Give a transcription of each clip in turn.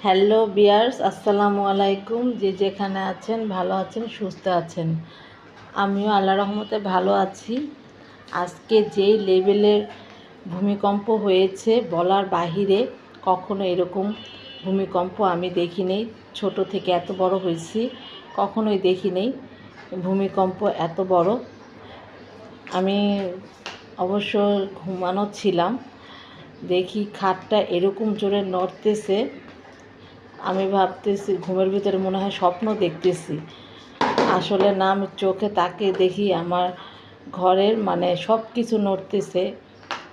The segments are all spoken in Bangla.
হ্যালো বিয়ার্স, আসসালামু আলাইকুম। যে যেখানে আছেন ভালো আছেন, সুস্থ আছেন। আমিও আল্লাহ রহমতে ভালো আছি। আজকে যেই লেভেলের ভূমিকম্প হয়েছে বলার বাহিরে, কখনো এরকম ভূমিকম্প আমি দেখিনি। ছোট থেকে এত বড় হয়েছি, কখনোই দেখিনি ভূমিকম্প এত বড়। আমি অবশ্য ঘুমানো ছিলাম, দেখি খাটটা এরকম জোরে নড়তেছে। আমি ভাবতেছি ঘুমের ভিতরে মনে হয় স্বপ্ন দেখতেছি, আসলে না। আমি চোখে তাকিয়ে দেখি আমার ঘরের সব কিছু নড়তেছে।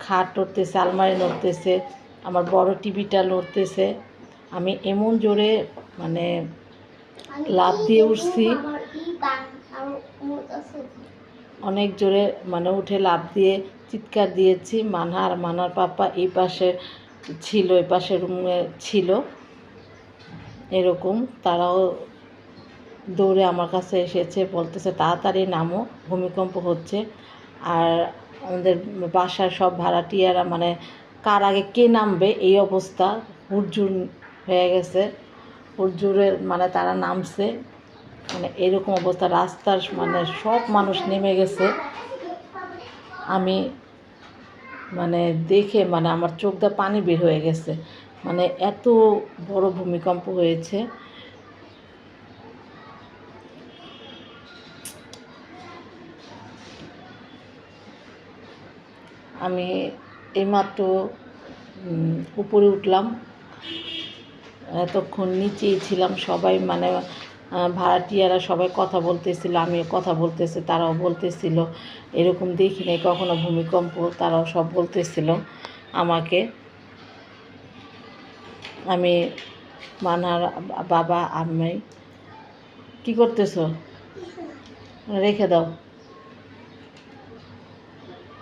খাট নড়তেছে, আলমারি নড়তেছে, আমার বড় টিভিটা নড়তেছে। আমি এমন জোরে লাফ দিয়ে উঠছি, অনেক জোরে উঠে লাফ দিয়ে চিৎকার দিয়েছি। মানার পাপা এই পাশে ছিল, এই পাশের রুমে ছিল। এরকম তারাও দৌড়ে আমার কাছে এসেছে, বলতেছে তাড়াতাড়ি নামো, ভূমিকম্প হচ্ছে। আর আমাদের বাসার সব ভাড়াটিয়ারা কার আগে কে নামবে এই অবস্থা, হুড়জুড় হয়ে গেছে। হুড়জুড়ে তারা নামছে, এরকম অবস্থা। রাস্তার সব মানুষ নেমে গেছে। আমি দেখে আমার চোখ দিয়ে পানি বের হয়ে গেছে। এত বড় ভূমিকম্প হয়েছে। আমি এইমাত্র উপরে উঠলাম, এতক্ষণ নিচেই ছিলাম। সবাই ভাড়াটিয়ারা সবাই কথা বলতেছিল, আমিও কথা বলতেছি, তারাও বলতেছিল এরকম দেখি নাই কখনো ভূমিকম্প। তারাও সব বলতেছিল আমাকে। আমি মানার বাবা আমি কি করতেছো, রেখে দাও।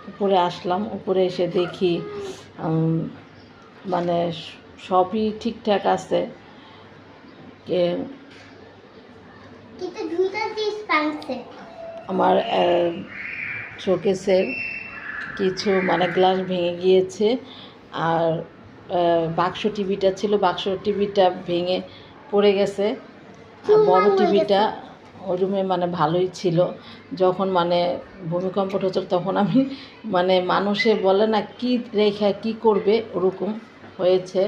উপরে আসলাম, উপরে এসে দেখি সবই ঠিকঠাক আছে। আমার শোকেসের কিছু গ্লাস ভেঙে গিয়েছে। আর বাক্স টিভিটা ছিল, বাক্স টিভিটা ভেঙে পড়ে গেছে। বড় টিভিটা ওই রুমে ভালোই ছিল। যখন ভূমিকম্প হচ্ছে তখন আমি মানুষে বলে না কি রেখে কি করবে, ওরকম হয়েছে।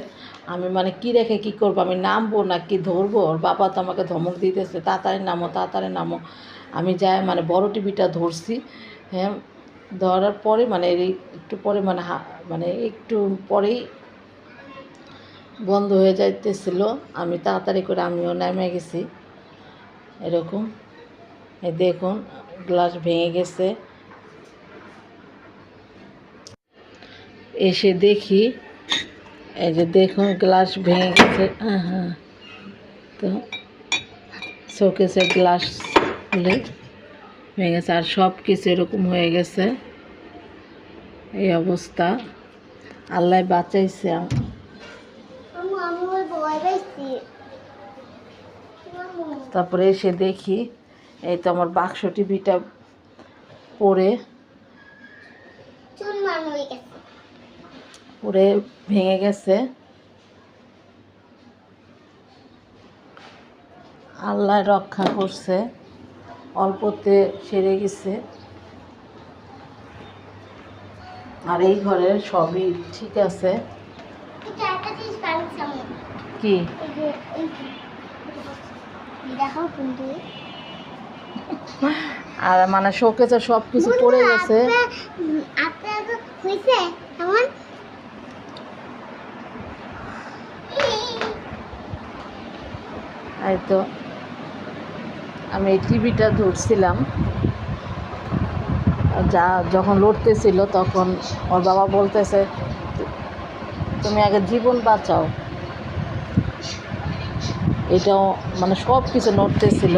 আমি কি রেখে কি করবো, আমি নামবো না কি ধরবো। ওর বাবা তো আমাকে ধমক দিতেছে, তাড়াতাড়ি নামো, তাড়াতাড়ি নামো। আমি যাই বড় টিভিটা ধরছি। হ্যাঁ, ধরার পরে একটু পরে একটু পরেই বন্ধ হয়ে যাইতেছিল। আমি তাড়াতাড়ি করে আমিও নেমে গেছি। এরকম এই দেখুন গ্লাস ভেঙে গেছে। এসে দেখি, এই যে দেখুন গ্লাস ভেঙে গেছে। হ্যাঁ, তো শোকেসের গ্লাস খুলে ভেঙে গেছে, আর সব কিছু এরকম হয়ে গেছে। এই অবস্থা, আল্লাহ বাঁচাইছে। তারপরে এসে দেখি এই তো আমার বাক্স টিভিটা পড়ে ভেঙে গেছে। আল্লাহ রক্ষা করছে, অল্পতে সেরে গেছে। আর এই ঘরের সবই ঠিক আছে। কি আর শোকেসে সব কিছু পড়ে গেছে। এই তো আমি এই টিভিটা ধরছিলাম, যখন লড়তেছিল তখন ওর বাবা বলতেছে তুমি আগে জীবন বাঁচাও। এটাও সব কিছু নড়তেছিল।